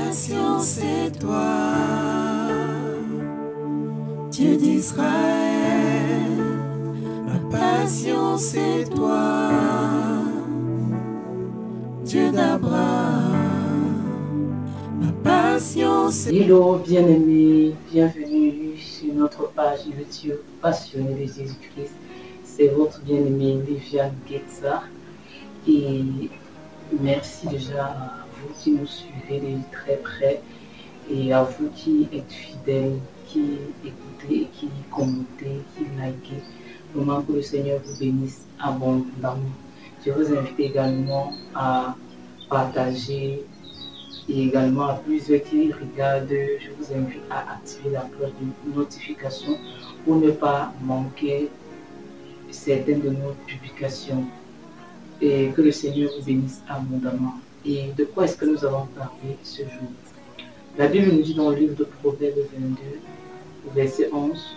passion c'est toi, Dieu d'Israël. Ma passion c'est toi, Dieu d'Abraham. Ma passion c'est... Hello bien-aimés, bienvenue sur notre page YouTube Passionné de Jésus-Christ. C'est votre bien-aimé Liviane Getza. Et merci déjà à vous qui nous suivez de très près et à vous qui êtes fidèles, qui écoutez, qui commentez, qui likez. Vraiment que le Seigneur vous bénisse abondamment. Je vous invite également à partager et également à plusieurs qui regardent. Je vous invite à activer la cloche de notification pour ne pas manquer certaines de nos publications. Et que le Seigneur vous bénisse abondamment. Et de quoi est-ce que nous allons parler ce jour? La Bible nous dit dans le livre de Proverbes 22, verset 11,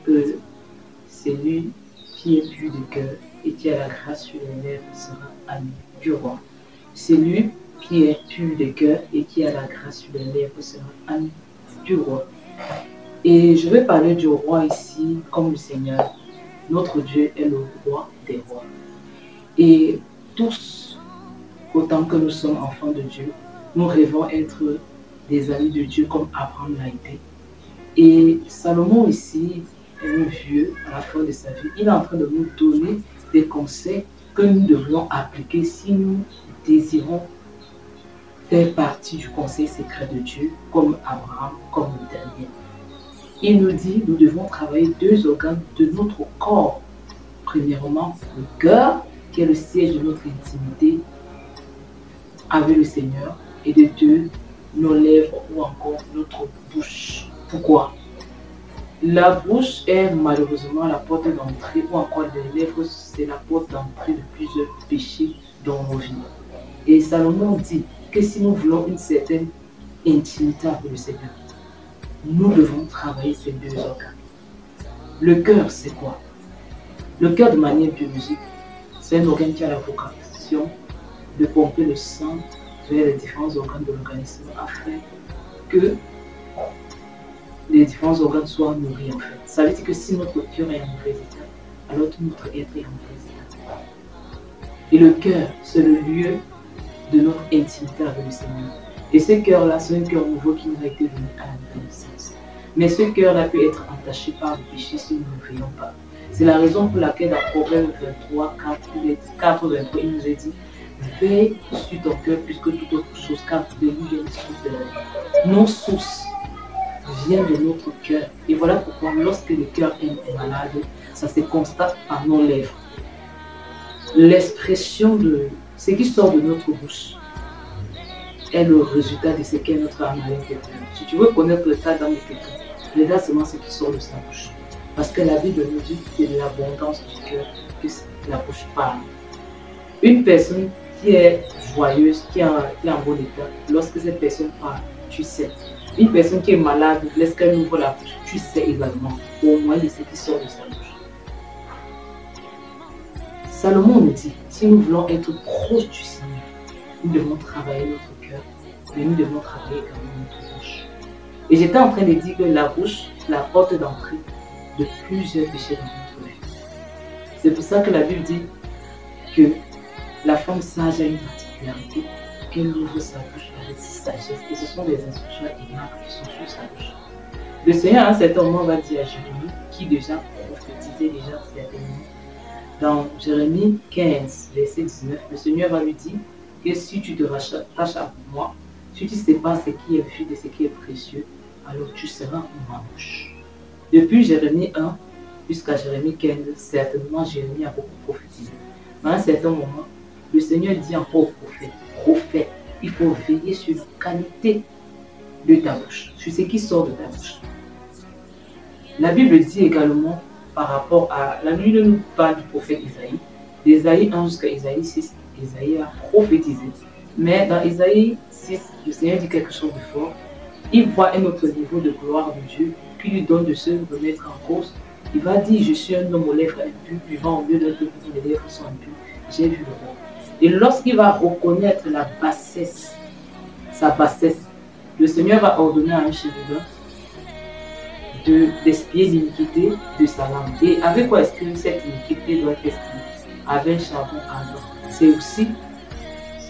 que celui qui est pur de cœur et qui a la grâce sur les lèvres sera ami du roi. Celui qui est pur de cœur et qui a la grâce sur les lèvres sera ami du roi. Et je vais parler du roi ici comme le Seigneur. Notre Dieu est le roi des rois. Et tous, autant que nous sommes enfants de Dieu, nous rêvons être des amis de Dieu comme Abraham l'a été. Et Salomon ici est un vieux à la fin de sa vie. Il est en train de nous donner des conseils que nous devrions appliquer si nous désirons faire partie du conseil secret de Dieu comme Abraham, comme Daniel. Il nous dit nous devons travailler deux organes de notre corps. Premièrement, le cœur, qui est le siège de notre intimité avec le Seigneur, et de deux, nos lèvres ou encore notre bouche. Pourquoi? La bouche est malheureusement la porte d'entrée, ou encore les lèvres, c'est la porte d'entrée de plusieurs péchés dans nos vies. Et Salomon dit que si nous voulons une certaine intimité avec le Seigneur, nous devons travailler ces deux organes. Le cœur, c'est quoi? Le cœur, de manière biologique, c'est un organe qui a la vocation de pomper le sang vers les différents organes de l'organisme afin que les différents organes soient nourris en fait. Ça veut dire que si notre cœur est en mauvais état, alors tout notre être est en mauvais état. Et le cœur, c'est le lieu de notre intimité avec le Seigneur. Et ce cœur-là, c'est un cœur nouveau qui nous a été donné à la naissance. Mais ce cœur-là peut être entaché par le péché si nous ne veillons pas. C'est la raison pour laquelle dans Proverbe 23, 4, 23, il nous a dit veille sur ton cœur plus que toute autre chose, car de lui vient les sources de la vie. Nos sources viennent de notre cœur. Et voilà pourquoi, lorsque le cœur est malade, ça se constate par nos lèvres. L'expression de ce qui sort de notre bouche est le résultat de ce qu'est notre âme à l'intérieur. Si tu veux connaître l'état d'âme de quelqu'un, regarde seulement ce qui sort de sa bouche. Parce que la Bible nous dit que de l'abondance du cœur que la bouche parle. Une personne qui est joyeuse, qui est en bon état, lorsque cette personne parle, tu sais. Une personne qui est malade, lorsqu'elle ouvre la bouche, tu sais également, au moins de ce qui sort de sa bouche. Salomon nous dit, si nous voulons être proches du Seigneur, nous devons travailler notre cœur, mais nous devons travailler également notre bouche. Et j'étais en train de dire que la bouche, c'est la porte d'entrée de plusieurs péchés dans notre vie. C'est pour ça que la Bible dit que la femme sage a une particularité, qu'elle ouvre sa bouche avec sagesse. Et ce sont des instructions et marques qui sont sur sa bouche. Le Seigneur, à un certain moment, va dire à Jérémie, qui déjà prophétisait déjà certainement, dans Jérémie 15, verset 19, le Seigneur va lui dire que si tu te rattaches à moi, si tu ne sais pas ce qui est vide et ce qui est précieux, alors tu seras ma bouche. Depuis Jérémie 1 jusqu'à Jérémie 15, certainement Jérémie a beaucoup prophétisé. Mais à un certain moment, le Seigneur dit encore au prophète, prophète, il faut veiller sur la qualité de ta bouche, sur ce qui sort de ta bouche. La Bible dit également par rapport à, la Bible nous parle du prophète Isaïe, d'Isaïe 1 jusqu'à Isaïe 6, Isaïe a prophétisé. Mais dans Isaïe 6, le Seigneur dit quelque chose de fort. Il voit un autre niveau de gloire de Dieu qui lui donne de se remettre en cause. Il va dire, je suis un homme aux lèvres impures, vivant au milieu d'un peuple dont les lèvres sont impures. J'ai vu le roi. Et lorsqu'il va reconnaître la bassesse, sa bassesse, le Seigneur va ordonner à un chérubin d'espier l'iniquité de sa langue. Et avec quoi est-ce que cette iniquité doit être espiée? Avec un charbon ardent. C'est aussi,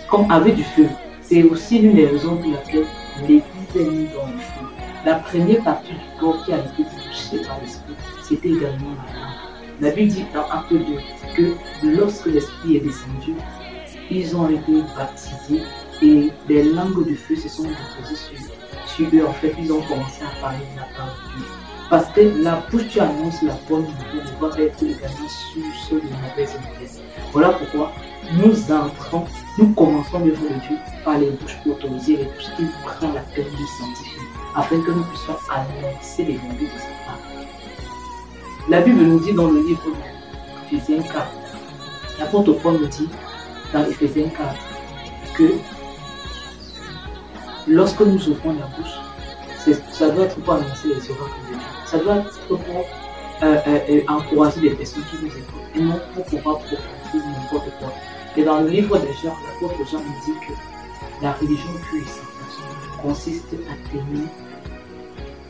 comme avec du feu, c'est aussi l'une des raisons pour laquelle l'Église est mise dans le feu. La première partie du corps qui a été touchée par l'Esprit, c'était également la langue. La Bible dit dans Acte 2 que lorsque l'Esprit est descendu, ils ont été baptisés et des langues de feu se sont déposées sur eux. En fait, ils ont commencé à parler de la parole de Dieu. Parce que la bouche, tu annonces la bonne nouvelle, ne doit être également sur de mauvaises nouvelles. Voilà pourquoi nous entrons, nous commençons l'œuvre de Dieu par les bouches autorisées, les bouches qui prennent la peine de sanctifier, afin que nous puissions annoncer les vérités de sa part. La Bible nous dit dans le livre d'Éphésiens 4, l'apôtre Paul nous dit dans Éphésiens 4 que lorsque nous ouvrons la bouche, ça doit être pour annoncer les oracles de Dieu. Ça doit être pour encourager les personnes qui nous écoutent et non pour pouvoir prophétiser n'importe quoi. Et dans le livre des Jean, l'apôtre Jean nous dit que la religion pure et sainte consiste à tenir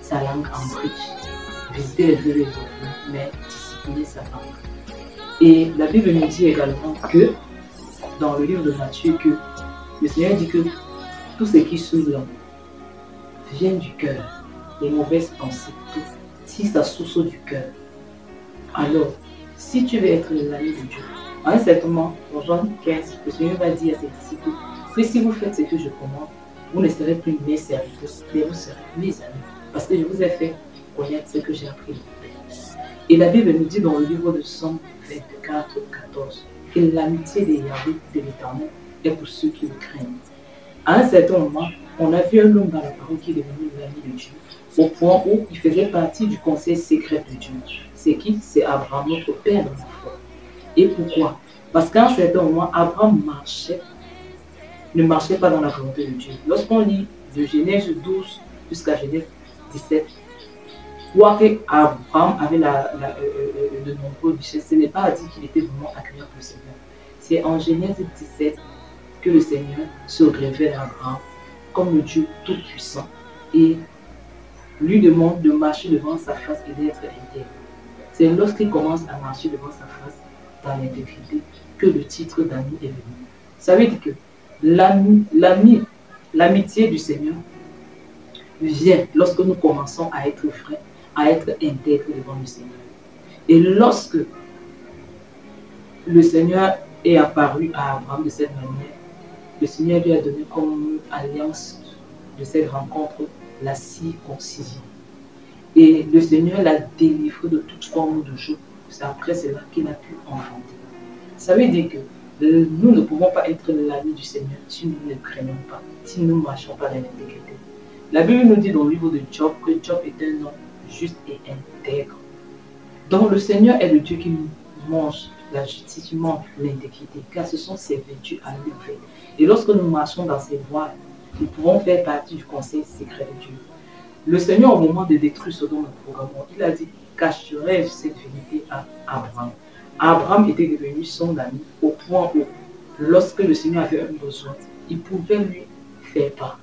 sa langue en bride, visiter les vœux et les orphelins, mais discipliner sa langue. Et la Bible nous dit également que dans le livre de Matthieu que le Seigneur dit que tout ce qui souille l'homme vient du cœur, les mauvaises pensées, tout. Si ça source du cœur, alors si tu veux être l'ami de Dieu, à un certain moment, dans Jean 15, le Seigneur va dire à ses disciples que si vous faites ce que je commande, vous ne serez plus mes serviteurs, mais vous serez mes amis, parce que je vous ai fait connaître ce que j'ai appris de mon Père. Et la Bible nous dit dans le livre de Somme 24, 14, que l'amitié de Yahvé, de l'Éternel, est pour ceux qui le craignent. À un certain moment, on a vu un homme dans la parole qui est devenu l'ami de Dieu, au point où il faisait partie du conseil secret de Dieu. C'est qui? C'est Abraham, notre père dans la foi. Et pourquoi? Parce qu'à un certain moment, Abraham ne marchait pas dans la volonté de Dieu. Lorsqu'on lit de Genèse 12 jusqu'à Genèse 17, quoique Abraham avait de nombreux richesses, ce n'est pas dit qu'il était vraiment accueillant pour le Seigneur. C'est en Genèse 17 que le Seigneur se révèle à Abraham comme le Dieu tout-puissant et lui demande de marcher devant sa face et d'être intègre. C'est lorsqu'il commence à marcher devant sa face dans l'intégrité que le titre d'ami est venu. Ça veut dire que l'amitié du Seigneur vient lorsque nous commençons à être vrais, à être intègres devant le Seigneur. Et lorsque le Seigneur est apparu à Abraham de cette manière, le Seigneur lui a donné comme alliance de cette rencontre la circoncision. Et le Seigneur l'a délivré de toute forme de jeu. C'est après cela qu'il a pu enfanter. Ça veut dire que nous ne pouvons pas être l'ami du Seigneur si nous ne le craignons pas, si nous ne marchons pas dans l'intégrité. La Bible nous dit dans le livre de Job que Job est un homme juste et intègre. Donc le Seigneur est le Dieu qui nous mange la justice, il mange l'intégrité, car ce sont ses vertus à lui en fait. Et lorsque nous marchons dans ses voies, nous pouvons faire partie du conseil secret de Dieu. Le Seigneur, au moment de détruire Sodome et Gomorrhe, il a dit « Cacherai cette vérité à Abraham ». Abraham était devenu son ami au point où, lorsque le Seigneur avait un besoin, il pouvait lui faire part.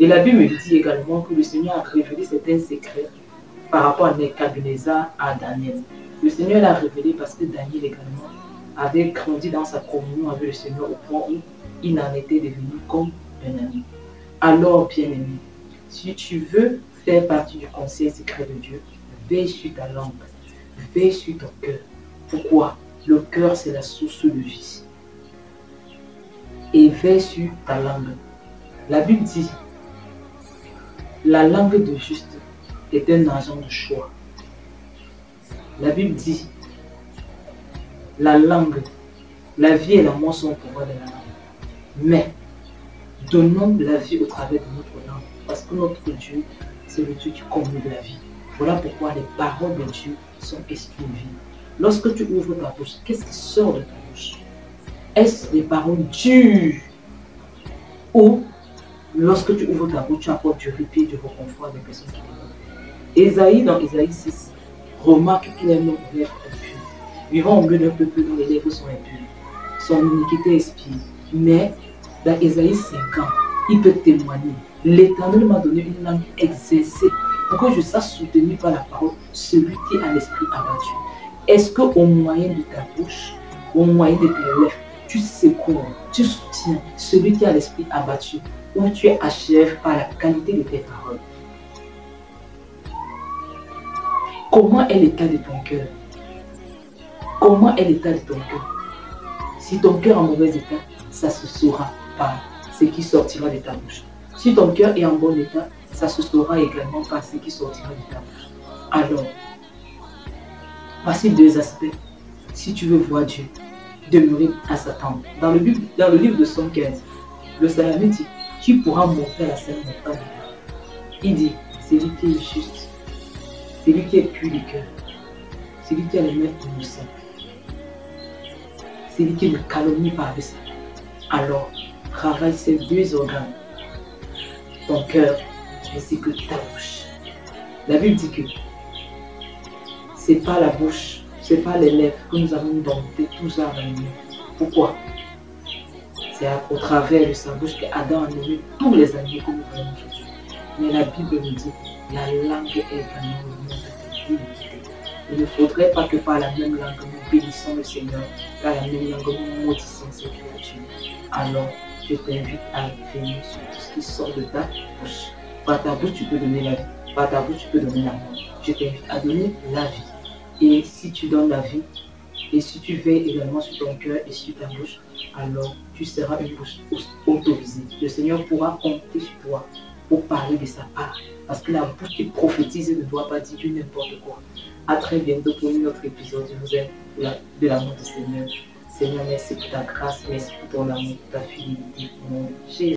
Et la Bible dit également que le Seigneur a révélé certains secrets par rapport à Nebuchadnezzar, à Daniel. Le Seigneur l'a révélé parce que Daniel également avait grandi dans sa communion avec le Seigneur au point où il en était devenu comme un ami. Alors, bien-aimé, si tu veux faire partie du conseil secret de Dieu, veille sur ta langue, veille sur ton cœur. Pourquoi? Le cœur, c'est la source de vie. Et veille sur ta langue. La Bible dit, la langue de juste est un agent de choix. La Bible dit, la langue, la vie et la mort sont au pouvoir de la langue. Mais, donnons la vie au travers de notre langue. Parce que notre Dieu, c'est le Dieu qui communique la vie. Voilà pourquoi les paroles de Dieu sont esprit et vie. Lorsque tu ouvres ta bouche, qu'est-ce qui sort de ta bouche? Est-ce des paroles dures? Ou lorsque tu ouvres ta bouche, tu apportes du répit et du réconfort à des personnes qui t'aiment? Ésaïe, dans Ésaïe 6, remarque qu'il est un homme aux lèvres impures. Vivant au milieu d'un peuple dont les lèvres sont impures. Son iniquité est expiée. Mais dans Ésaïe 5 ans, il peut témoigner L'Éternel m'a donné une langue exercée pour que je sache soutenu par la parole celui qui a l'esprit abattu. Est-ce qu'au moyen de ta bouche, au moyen de tes lèvres, tu secours, tu soutiens celui qui a l'esprit abattu, ou tu achèves par la qualité de tes paroles? Comment est l'état de ton cœur? Comment est l'état de ton cœur? Si ton cœur est en mauvais état, ça se saura par ce qui sortira de ta bouche. Si ton cœur est en bon état, ça se saura également par ce qui sortira de ta bouche. Alors, voici deux aspects. Si tu veux voir Dieu, demeurer à sa tente. Dans le livre de Somme 15, le Salomon dit, tu pourras monter la scène montagne. Il dit, c'est lui qui est juste, c'est lui qui est pur du cœur, c'est lui qui a les mains innocentes, c'est lui qui ne calomnie pas avec ça. Alors, travaille ces deux organes, ton cœur ainsi que ta bouche. La Bible dit que c'est pas la bouche, c'est pas les lèvres que nous avons dompté tout ça à nous. Pourquoi? C'est au travers de sa bouche qu'Adam a nommé tous les animaux que nous voyons aujourd'hui. Mais la Bible nous dit la langue est également le nom de l'iniquité. Il ne faudrait pas que par la même langue nous bénissons le Seigneur, par la même langue nous maudissons ses créatures. Alors, je t'invite à venir sur tout ce qui sort de ta bouche. Par ta bouche, tu peux donner la vie. Par ta bouche, tu peux donner la mort. Je t'invite à donner la vie. Et si tu donnes la vie, et si tu veilles également sur ton cœur et sur ta bouche, alors tu seras une bouche autorisée. Le Seigneur pourra compter sur toi pour parler de sa part. Parce que la bouche qui prophétise ne doit pas dire du n'importe quoi. À très bientôt pour un autre épisode. Je vous aime de l'amour du Seigneur. Seigneur, merci pour ta grâce, merci pour ton amour, pour ta fidélité. Au nom de Jésus.